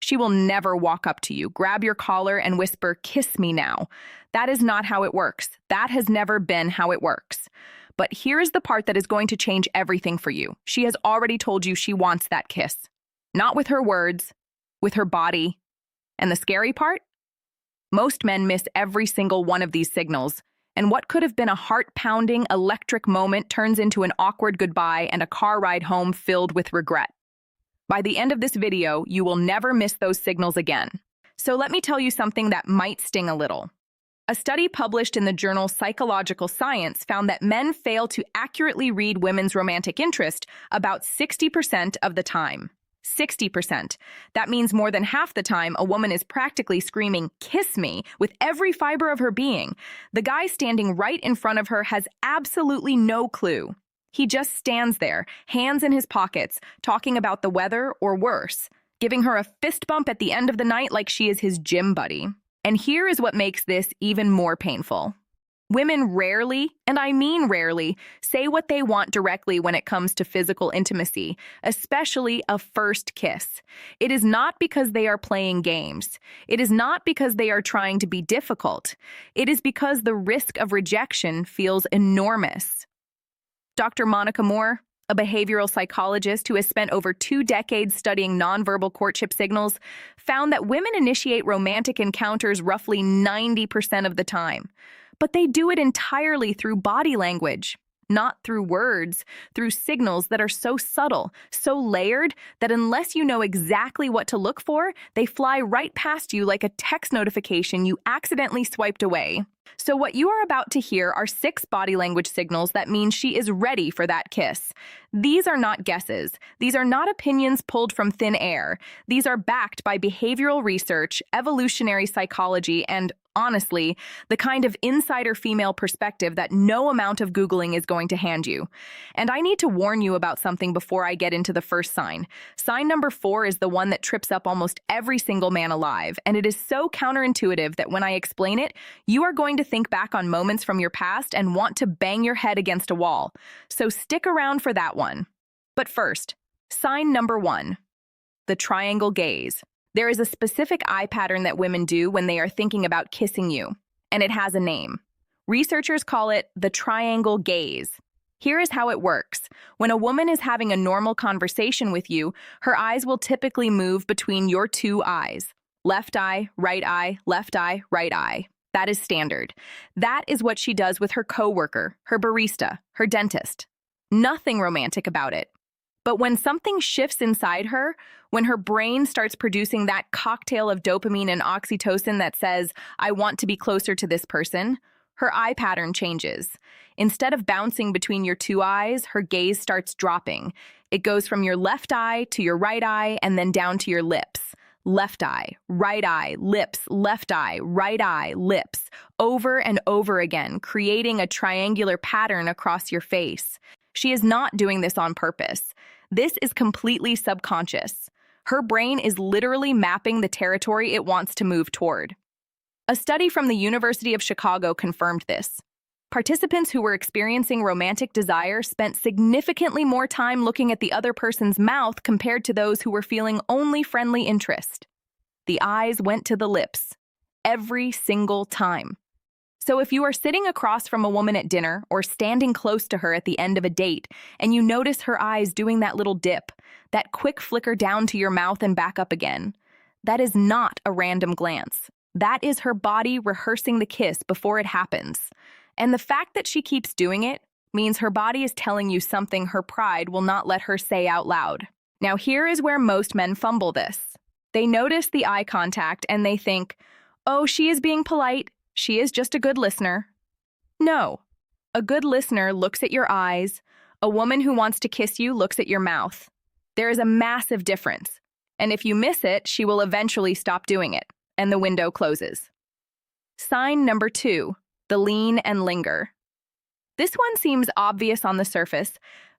She will never walk up to you, grab your collar, and whisper, "Kiss me now." That is not how it works. That has never been how it works. But here is the part that is going to change everything for you. She has already told you she wants that kiss. Not with her words, with her body. And the scary part? Most men miss every single one of these signals, and what could have been a heart-pounding, electric moment turns into an awkward goodbye and a car ride home filled with regret. By the end of this video, you will never miss those signals again. So let me tell you something that might sting a little. A study published in the journal Psychological Science found that men fail to accurately read women's romantic interest about 60% of the time. 60%. That means more than half the time a woman is practically screaming, "Kiss me," with every fiber of her being. The guy standing right in front of her has absolutely no clue. He just stands there, hands in his pockets, talking about the weather or worse, giving her a fist bump at the end of the night like she is his gym buddy. And here is what makes this even more painful. Women rarely, and I mean rarely, say what they want directly when it comes to physical intimacy, especially a first kiss. It is not because they are playing games. It is not because they are trying to be difficult. It is because the risk of rejection feels enormous. Dr. Monica Moore, a behavioral psychologist who has spent over 2 decades studying nonverbal courtship signals, found that women initiate romantic encounters roughly 90% of the time. But they do it entirely through body language, not through words, through signals that are so subtle, so layered, that unless you know exactly what to look for, they fly right past you like a text notification you accidentally swiped away. So what you are about to hear are 6 body language signals that mean she is ready for that kiss. These are not guesses. These are not opinions pulled from thin air. These are backed by behavioral research, evolutionary psychology, and honestly, the kind of insider female perspective that no amount of Googling is going to hand you. And I need to warn you about something before I get into the first sign. Sign number 4 is the one that trips up almost every single man alive, and it is so counterintuitive that when I explain it, you are going to think back on moments from your past and want to bang your head against a wall. So stick around for that one. But first, sign number 1, the triangle gaze. There is a specific eye pattern that women do when they are thinking about kissing you, and it has a name. Researchers call it the triangle gaze. Here is how it works. When a woman is having a normal conversation with you, her eyes will typically move between your 2 eyes. Left eye, right eye, left eye, right eye. That is standard. That is what she does with her coworker, her barista, her dentist. Nothing romantic about it. But when something shifts inside her, when her brain starts producing that cocktail of dopamine and oxytocin that says, "I want to be closer to this person," her eye pattern changes. Instead of bouncing between your 2 eyes, her gaze starts dropping. It goes from your left eye to your right eye and then down to your lips. Left eye, lips, left eye, right eye, lips, over and over again, creating a triangular pattern across your face. She is not doing this on purpose. This is completely subconscious. Her brain is literally mapping the territory it wants to move toward. A study from the University of Chicago confirmed this. Participants who were experiencing romantic desire spent significantly more time looking at the other person's mouth compared to those who were feeling only friendly interest. The eyes went to the lips, every single time. So if you are sitting across from a woman at dinner or standing close to her at the end of a date and you notice her eyes doing that little dip, that quick flicker down to your mouth and back up again, that is not a random glance. That is her body rehearsing the kiss before it happens. And the fact that she keeps doing it means her body is telling you something her pride will not let her say out loud. Now here is where most men fumble this. They notice the eye contact and they think, "Oh, she is being polite. She is just a good listener." No. A good listener looks at your eyes. A woman who wants to kiss you looks at your mouth. There is a massive difference. And if you miss it, she will eventually stop doing it, and the window closes. Sign number 2, the lean and linger. This one seems obvious on the surface,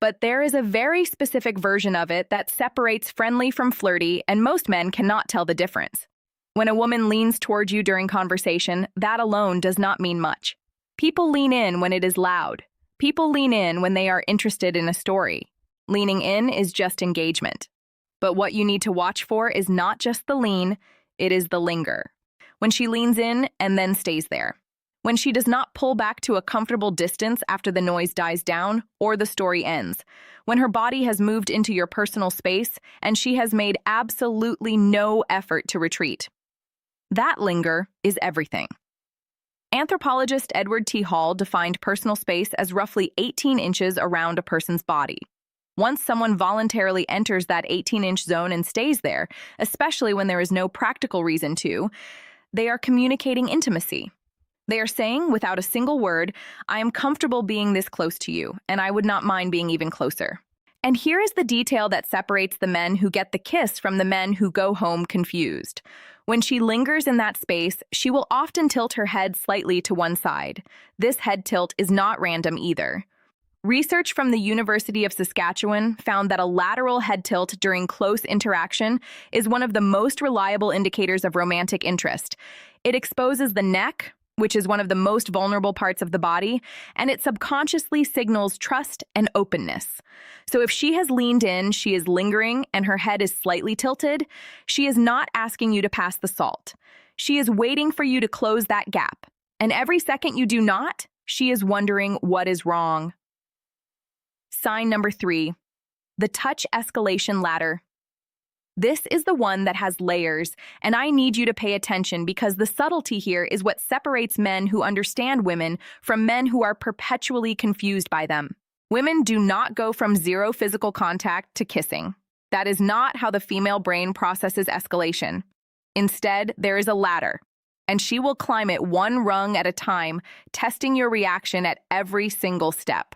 but there is a very specific version of it that separates friendly from flirty, and most men cannot tell the difference. When a woman leans toward you during conversation, that alone does not mean much. People lean in when it is loud. People lean in when they are interested in a story. Leaning in is just engagement. But what you need to watch for is not just the lean, it is the linger. When she leans in and then stays there. When she does not pull back to a comfortable distance after the noise dies down or the story ends. When her body has moved into your personal space and she has made absolutely no effort to retreat. That linger is everything. Anthropologist Edward T. Hall defined personal space as roughly 18 inches around a person's body. Once someone voluntarily enters that 18-inch zone and stays there, especially when there is no practical reason to, they are communicating intimacy. They are saying, without a single word, I am comfortable being this close to you, and I would not mind being even closer. And here is the detail that separates the men who get the kiss from the men who go home confused. When she lingers in that space, she will often tilt her head slightly to one side. This head tilt is not random either. Research from the University of Saskatchewan found that a lateral head tilt during close interaction is one of the most reliable indicators of romantic interest. It exposes the neck, which is one of the most vulnerable parts of the body, and it subconsciously signals trust and openness. So if she has leaned in, she is lingering, and her head is slightly tilted, she is not asking you to pass the salt. She is waiting for you to close that gap. And every second you do not, she is wondering what is wrong. Sign number 3, the touch escalation ladder. This is the one that has layers, and I need you to pay attention because the subtlety here is what separates men who understand women from men who are perpetually confused by them. Women do not go from zero physical contact to kissing. That is not how the female brain processes escalation. Instead, there is a ladder, and she will climb it one rung at a time, testing your reaction at every single step.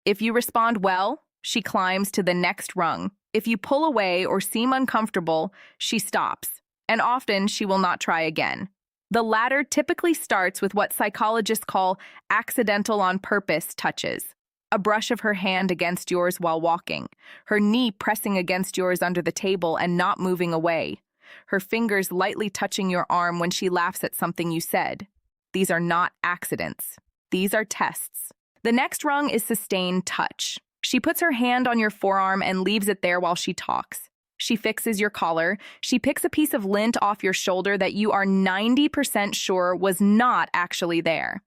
If you respond well, she climbs to the next rung. If you pull away or seem uncomfortable, she stops, and often she will not try again. The ladder typically starts with what psychologists call accidental on purpose touches. A brush of her hand against yours while walking, her knee pressing against yours under the table and not moving away, her fingers lightly touching your arm when she laughs at something you said. These are not accidents. These are tests. The next rung is sustained touch. She puts her hand on your forearm and leaves it there while she talks. She fixes your collar. She picks a piece of lint off your shoulder that you are 90% sure was not actually there.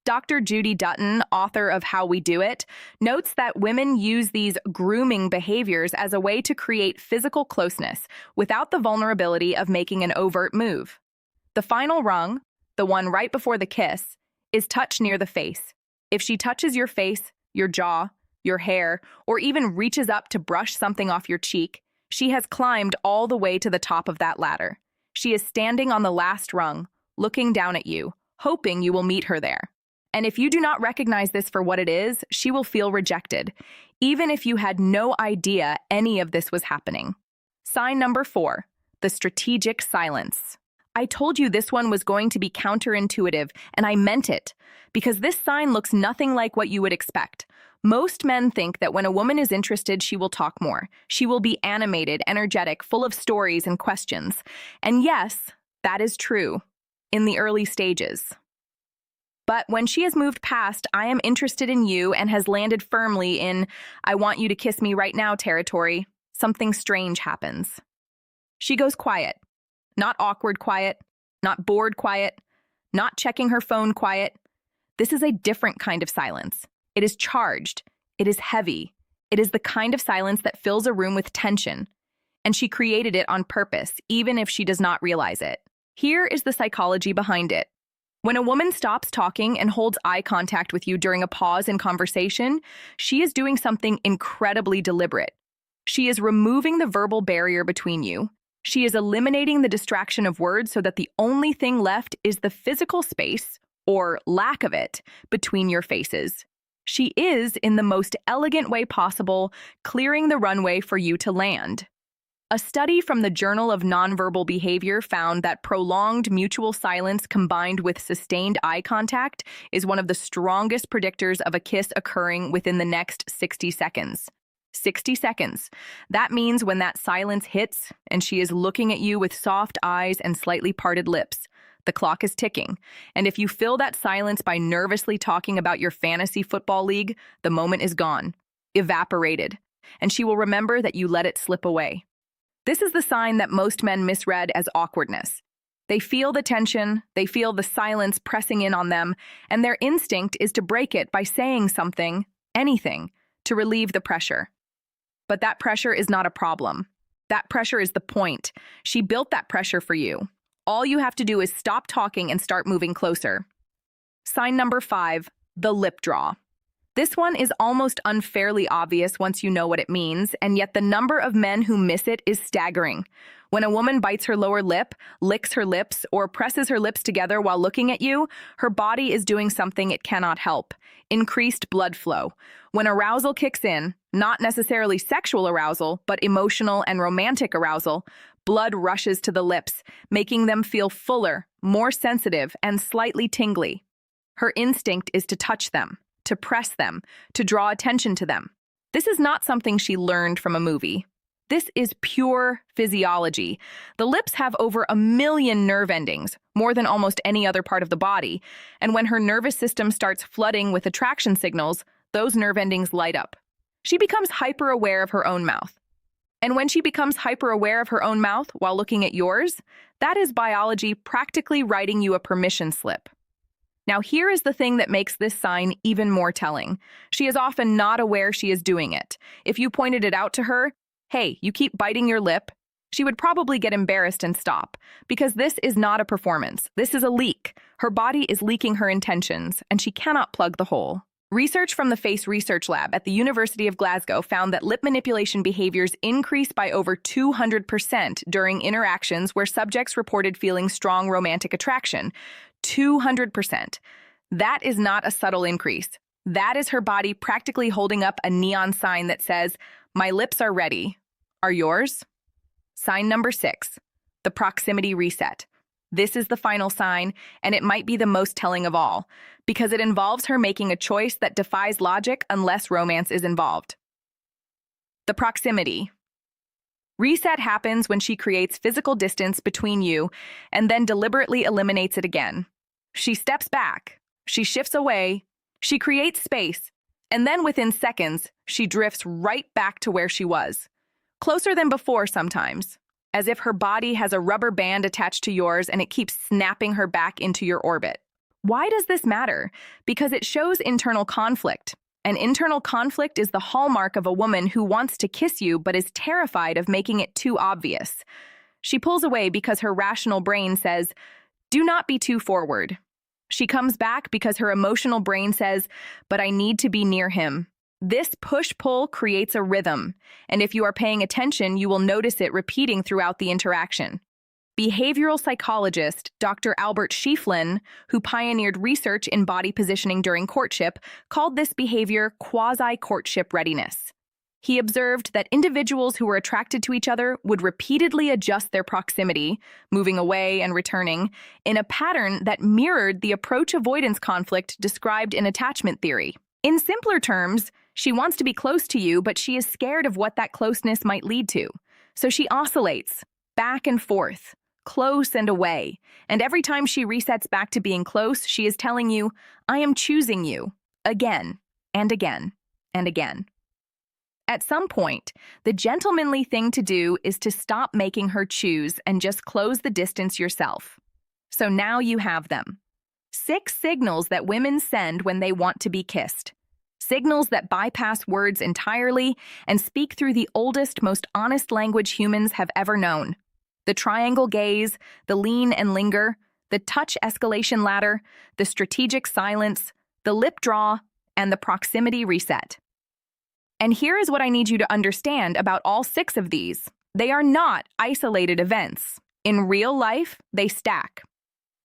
Dr. Judy Dutton, author of How We Do It, notes that women use these grooming behaviors as a way to create physical closeness without the vulnerability of making an overt move. The final rung, the one right before the kiss, is touch near the face. If she touches your face, your jaw, your hair, or even reaches up to brush something off your cheek, she has climbed all the way to the top of that ladder. She is standing on the last rung, looking down at you, hoping you will meet her there. And if you do not recognize this for what it is, she will feel rejected, even if you had no idea any of this was happening. Sign number 4, the strategic silence. I told you this one was going to be counterintuitive, and I meant it, because this sign looks nothing like what you would expect. Most men think that when a woman is interested, she will talk more. She will be animated, energetic, full of stories and questions. And yes, that is true in the early stages. But when she has moved past, I am interested in you and has landed firmly in, I want you to kiss me right now territory, something strange happens. She goes quiet. Not awkward quiet, not bored quiet, not checking her phone quiet. This is a different kind of silence. It is charged. It is heavy. It is the kind of silence that fills a room with tension. And she created it on purpose, even if she does not realize it. Here is the psychology behind it. When a woman stops talking and holds eye contact with you during a pause in conversation, she is doing something incredibly deliberate. She is removing the verbal barrier between you. She is eliminating the distraction of words so that the only thing left is the physical space, or lack of it, between your faces. She is, in the most elegant way possible, clearing the runway for you to land. A study from the Journal of Nonverbal Behavior found that prolonged mutual silence combined with sustained eye contact is one of the strongest predictors of a kiss occurring within the next 60 seconds. 60 seconds. That means when that silence hits and she is looking at you with soft eyes and slightly parted lips, the clock is ticking. And if you fill that silence by nervously talking about your fantasy football league, the moment is gone, evaporated, and she will remember that you let it slip away. This is the sign that most men misread as awkwardness. They feel the tension, they feel the silence pressing in on them, and their instinct is to break it by saying something, anything, to relieve the pressure. But that pressure is not a problem. That pressure is the point. She built that pressure for you. All you have to do is stop talking and start moving closer. Sign number 5, the lip draw. This one is almost unfairly obvious once you know what it means, and yet the number of men who miss it is staggering. When a woman bites her lower lip, licks her lips, or presses her lips together while looking at you, her body is doing something it cannot help: increased blood flow. When arousal kicks in, not necessarily sexual arousal, but emotional and romantic arousal, blood rushes to the lips, making them feel fuller, more sensitive, and slightly tingly. Her instinct is to touch them, to press them, to draw attention to them. This is not something she learned from a movie. This is pure physiology. The lips have over 1 million nerve endings, more than almost any other part of the body, and when her nervous system starts flooding with attraction signals, those nerve endings light up. She becomes hyper-aware of her own mouth. And when she becomes hyper-aware of her own mouth while looking at yours, that is biology practically writing you a permission slip. Now, here is the thing that makes this sign even more telling. She is often not aware she is doing it. If you pointed it out to her, "Hey, you keep biting your lip," she would probably get embarrassed and stop, because this is not a performance. This is a leak. Her body is leaking her intentions, and she cannot plug the hole. Research from the Face Research Lab at the University of Glasgow found that lip manipulation behaviors increased by over 200% during interactions where subjects reported feeling strong romantic attraction. 200%. That is not a subtle increase. That is her body practically holding up a neon sign that says, "My lips are ready. Are yours?" Sign number 6, the proximity reset. This is the final sign, and it might be the most telling of all, because it involves her making a choice that defies logic unless romance is involved. The proximity reset happens when she creates physical distance between you and then deliberately eliminates it again. She steps back, she shifts away, she creates space, and then within seconds, she drifts right back to where she was. Closer than before sometimes, as if her body has a rubber band attached to yours and it keeps snapping her back into your orbit. Why does this matter? Because it shows internal conflict. And internal conflict is the hallmark of a woman who wants to kiss you but is terrified of making it too obvious. She pulls away because her rational brain says, "Do not be too forward." She comes back because her emotional brain says, "But I need to be near him." This push-pull creates a rhythm, and if you are paying attention, you will notice it repeating throughout the interaction. Behavioral psychologist Dr. Albert Schieffelin, who pioneered research in body positioning during courtship, called this behavior quasi-courtship readiness. He observed that individuals who were attracted to each other would repeatedly adjust their proximity, moving away and returning, in a pattern that mirrored the approach avoidance conflict described in attachment theory. In simpler terms, she wants to be close to you, but she is scared of what that closeness might lead to. So she oscillates, back and forth, close and away. And every time she resets back to being close, she is telling you, "I am choosing you," again and again and again. At some point, the gentlemanly thing to do is to stop making her choose and just close the distance yourself. So now you have them. 6 signals that women send when they want to be kissed. Signals that bypass words entirely and speak through the oldest, most honest language humans have ever known. The triangle gaze, the lean and linger, the touch escalation ladder, the strategic silence, the lip draw, and the proximity reset. And here is what I need you to understand about all 6 of these. They are not isolated events. In real life, they stack.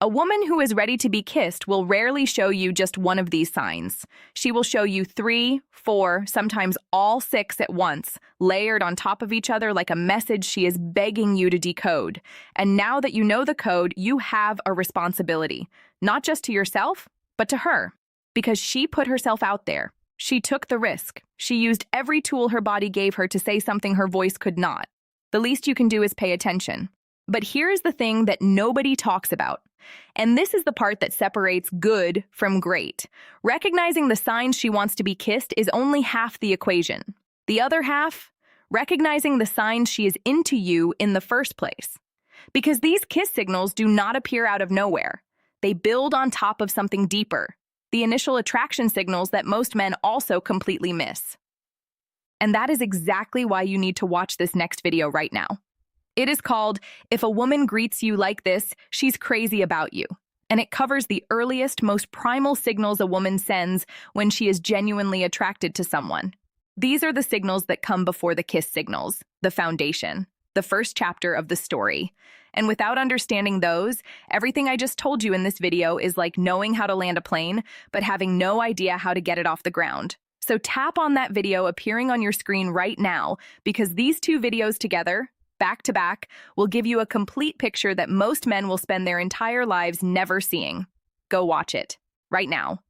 A woman who is ready to be kissed will rarely show you just one of these signs. She will show you 3, 4, sometimes all 6 at once, layered on top of each other like a message she is begging you to decode. And now that you know the code, you have a responsibility, not just to yourself, but to her. Because she put herself out there. She took the risk. She used every tool her body gave her to say something her voice could not. The least you can do is pay attention. But here is the thing that nobody talks about. And this is the part that separates good from great. Recognizing the signs she wants to be kissed is only half the equation. The other half, recognizing the signs she is into you in the first place. Because these kiss signals do not appear out of nowhere. They build on top of something deeper, the initial attraction signals that most men also completely miss. And that is exactly why you need to watch this next video right now. It is called, If a Woman Greets You Like This, She's Crazy About You. And it covers the earliest, most primal signals a woman sends when she is genuinely attracted to someone. These are the signals that come before the kiss signals, the foundation, the first chapter of the story. And without understanding those, everything I just told you in this video is like knowing how to land a plane, but having no idea how to get it off the ground. So tap on that video appearing on your screen right now, because these two videos together, back to back, will give you a complete picture that most men will spend their entire lives never seeing. Go watch it, right now.